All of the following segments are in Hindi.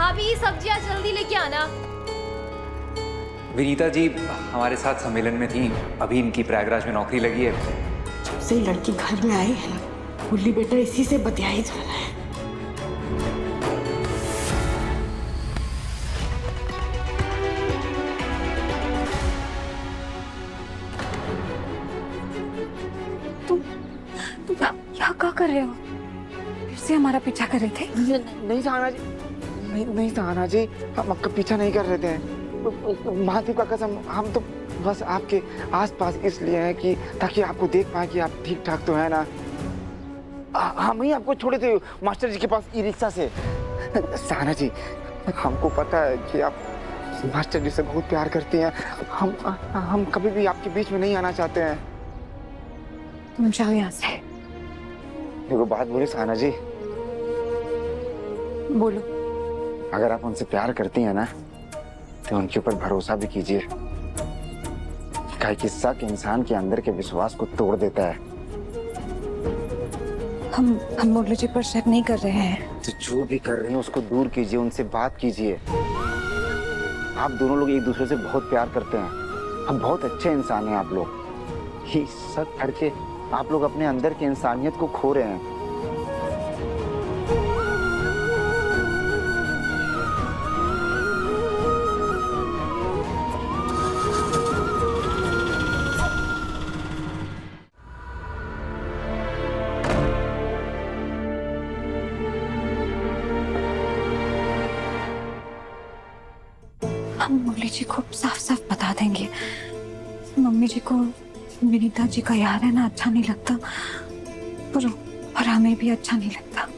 भाभी सब्जियां जल्दी लेके आना। विनीता जी हमारे साथ सम्मेलन में थी, अभी इनकी प्रयागराज में नौकरी लगी है। जब से लड़की घर में आई है ना, मुरली बेटा इसी से बतिया ही जा रहा है। तुम यहाँ क्या कर रहे हो? फिर से हमारा पीछा कर रहे थे? नहीं सहाना जी, नहीं सहाना जी, हम आपका पीछा नहीं कर रहे थे। महादेव का कसम, हम तो बस आपके आसपास इसलिए हैं कि ताकि आपको देख पाए कि आप ठीक ठाक तो है ना। हम ही आपको छोड़े थे मास्टर जी के पास ई रिक्शा से। सहाना जी, हमको पता है कि आप मास्टर जी से बहुत प्यार करती हैं। हम कभी भी आपके बीच में नहीं आना चाहते हैं। तुम जाओ यहाँ से। देखो बात बोले सहाना जी, बोलो। अगर आप उनसे प्यार करती हैं ना तो उनके ऊपर भरोसा भी कीजिए। काहे कि शक इंसान के अंदर के विश्वास को तोड़ देता है। हम मुरली जी पर शक नहीं कर रहे हैं। तो जो भी कर रहे हैं उसको दूर कीजिए, उनसे बात कीजिए। आप दोनों लोग एक दूसरे से बहुत प्यार करते हैं। हम बहुत अच्छे इंसान हैं आप लोग। ये शक करके आप लोग अपने अंदर की इंसानियत को खो रहे हैं। हम मुरली जी को साफ साफ बता देंगे। मम्मी जी को विनीता जी का यार है ना अच्छा नहीं लगता, और हमें भी अच्छा नहीं लगता।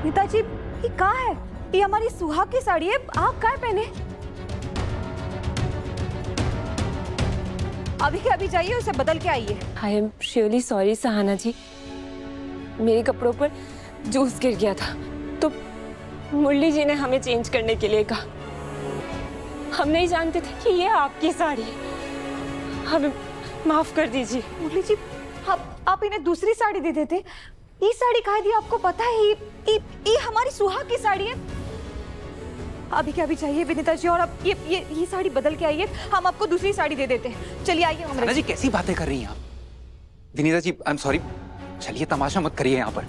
पिताजी ये कहाँ है? ये हमारी सुहाग की साड़ी है, आप कहाँ पहने? अभी के अभी जाइए उसे बदल के आइए। I am really sorry Sahana ji, मेरे कपड़ों पर जूस गिर गया था तो मुरली जी ने हमें चेंज करने के लिए कहा। हम नहीं जानते थे कि ये आपकी साड़ी है, हमें माफ कर दीजिए। मुरली जी आप इन्हें दूसरी साड़ी दे देते। ये साड़ी कहाँ दी आपको पता है? ये हमारी सुहाग की साड़ी है। अभी क्या अभी चाहिए विनीता जी, और अब ये साड़ी बदल के आइए, हम आपको दूसरी साड़ी दे देते हैं। चलिए आइए सहाना जी कैसी बातें कर रही हैं आप? Vinita ji I am sorry, चलिए तमाशा मत करिए यहाँ पर।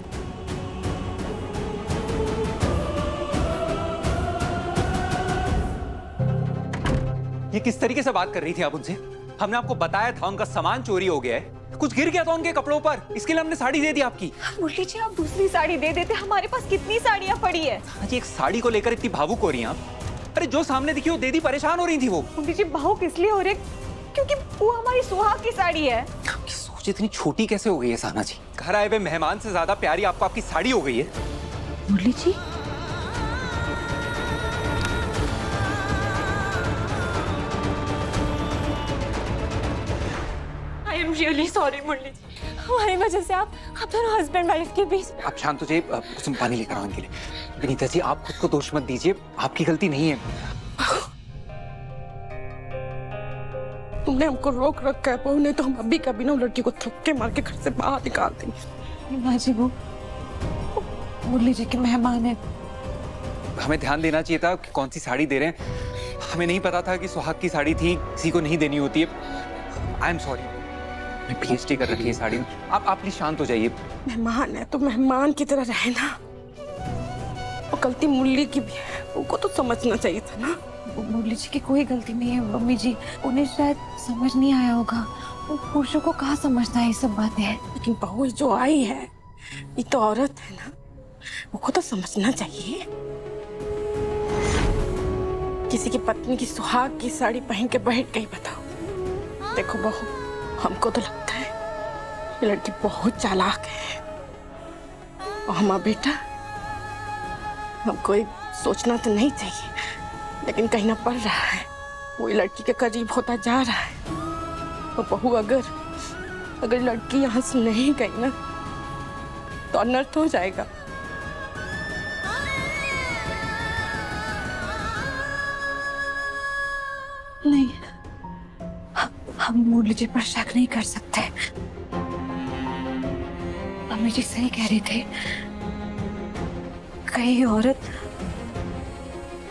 ये किस तरीके से बात कर रही थी आप उनसे? हमने आपको बताया था उनका सामान चोरी हो गया है, कुछ गिर गया था उनके कपड़ों पर, इसके लिए हमने साड़ी दे दी आपकी। मुरली जी आप दूसरी साड़ी दे देते, हमारे पास कितनी साड़ियाँ पड़ी है। जी एक साड़ी को लेकर इतनी भावुक हो रही हैं आप? अरे जो सामने दिखी वो दे दी, परेशान हो रही थी वो। मुरली जी भावुक इसलिए हो रहे क्योंकि वो हमारी सुहाग की साड़ी है। आपकी सोच इतनी छोटी कैसे हो गई है सहाना जी? घर आए हुए मेहमान से ज्यादा प्यारी आपको आपकी साड़ी हो गई है। मुरली जी आई एम रियली सॉरी मुरली जी, हमारी वजह से आप दोनों हस्बैंड वाइफ के बीच। आप शांत हो जाइए, कुसुम पानी लेकर आओ इनके लिए। विनीता जी आप खुद को दोष मत दीजिए, आपकी गलती नहीं है। तुमने हमको रोक रखा है बहू, नहीं तो हम अभी कभी ना लड़की को थप्पड़ मार के घर से बाहर निकाल देंगे। माँ जी वो मुरली जी के मेहमान है। हमें ध्यान देना चाहिए था कि कौन सी साड़ी दे रहे हैं। हमें नहीं पता था कि सुहाग की साड़ी थी, किसी को नहीं देनी होती है। आई एम सॉरी, मैं पीएचडी कर रखी है साड़ी में। आप प्लीज शांत हो जाइए। मेहमान है तो मेहमान की तरह रहना। और गलती मुरली की भी है, उनको तो समझना चाहिए था ना। मुरली जी की कोई गलती नहीं है मम्मी जी, उन्हें शायद समझ नहीं आया होगा। वो पुरुषों को कहाँ समझता है ये सब बातें। लेकिन बहू जो आई है ये तो औरत है ना, उनको तो समझना चाहिए। किसी की पत्नी की सुहाग की साड़ी पहन के बैठ गई, बताओ। देखो बहू, हमको तो लगता है ये लड़की बहुत चालाक है। और हमारा बेटा, हमको एक सोचना तो नहीं चाहिए, लेकिन कहना पड़ रहा है। वो लड़की के करीब होता जा रहा है। और बहू, अगर लड़की यहाँ से नहीं गई ना तो अनर्थ हो जाएगा। नहीं, हम मुरली जी पर शक नहीं कर सकते। मम्मी जी सही कह रही थी, कई औरत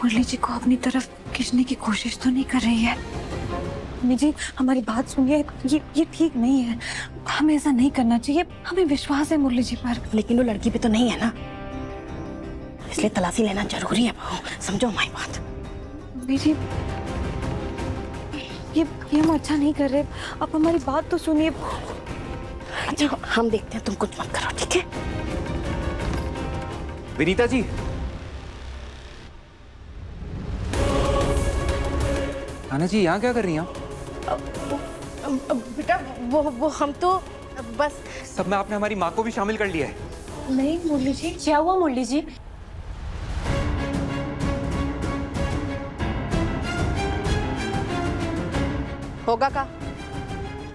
मुरली जी को अपनी तरफ खींचने की कोशिश तो नहीं कर रही है। मम्मी जी, हमारी बात सुनिए, ये ठीक नहीं है। हमें ऐसा नहीं करना चाहिए। हमें विश्वास है मुरली जी पर। लेकिन वो लड़की पे तो नहीं है ना, इसलिए तलाशी लेना जरूरी है बहू, समझो हमारी बात। मम्मी जी, ये हम अच्छा नहीं कर रहे। आप हमारी बात तो सुनिए। अच्छा, हम देखते हैं, तुम कुछ मत करो, ठीक है? विनीता जी, आना जी, यहाँ क्या कर रही हैं आप? बेटा, वो हम तो बस सब में आपने हमारी माँ को भी शामिल कर लिया है। नहीं मुरली जी, क्या हुआ मुरली जी? होगा का,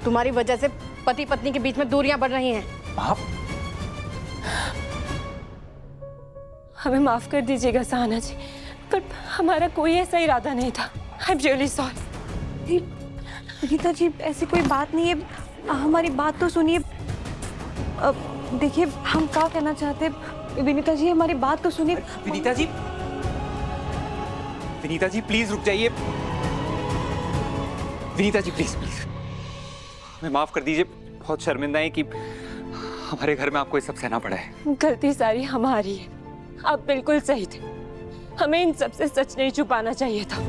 तुम्हारी वजह से पति पत्नी के बीच में दूरियां बढ़ रही हैं। आप हमें माफ कर दीजिएगा सहाना जी, पर हमारा कोई ऐसा इरादा नहीं था। I am really sorry. Geeta ji, ऐसी कोई बात नहीं है। हमारी बात तो सुनिए। देखिए, हम क्या कहना चाहते हैं। विनीता जी, हमारी बात तो सुनिए। विनीता जी, विनीता जी प्लीज रुक जाइए। विनीता जी प्लीज प्लीज हमें माफ कर दीजिए। बहुत शर्मिंदा है कि हमारे घर में आपको ये सब सहना पड़ा है। गलती सारी हमारी है। आप बिल्कुल सही थे। हमें इन सब से सच नहीं छुपाना चाहिए था।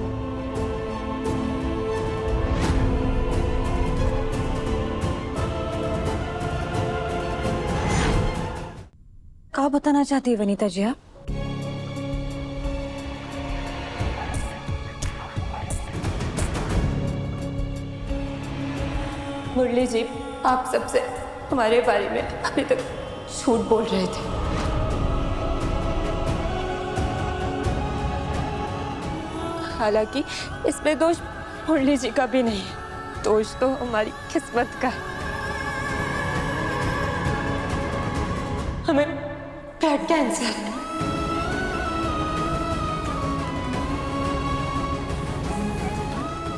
क्या बताना चाहती है वनीता जी आप? मुरली जी, आप सबसे हमारे बारे में अभी तक झूठ बोल रहे थे। हालांकि इसमें दोष मुरली जी का भी नहीं है, दोष तो हमारी किस्मत का है। हमें ब्लड कैंसर है।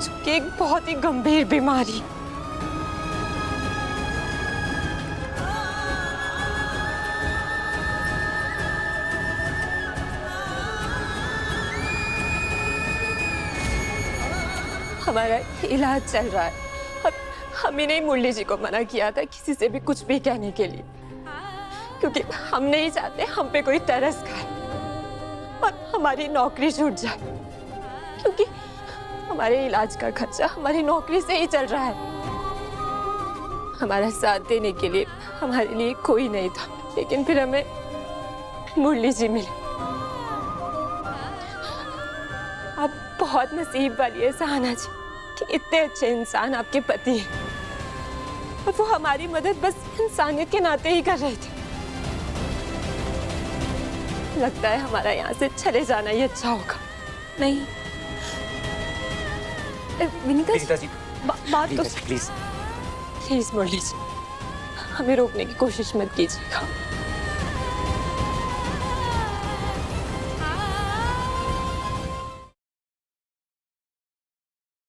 जो कि एक बहुत ही गंभीर बीमारी। हमारा इलाज चल रहा है और हमने ही मुरली जी को मना किया था किसी से भी कुछ भी कहने के लिए, क्योंकि हम नहीं चाहते हम पे कोई तरस खाए और हमारी नौकरी छूट जाए, क्योंकि हमारे इलाज का खर्चा हमारी नौकरी से ही चल रहा है। हमारा साथ देने के लिए हमारे लिए कोई नहीं था, लेकिन फिर हमें मुरली जी मिले। आप बहुत नसीब वाली है सहाना जी कि इतने अच्छे इंसान आपके पति हैं और वो हमारी मदद बस इंसानियत के नाते ही कर रहे थे। लगता है हमारा यहाँ से चले जाना ही अच्छा होगा। नहीं, विनीता जी, बात तो प्लीज प्लीज मुरली जी, हमें रोकने की कोशिश मत कीजिएगा।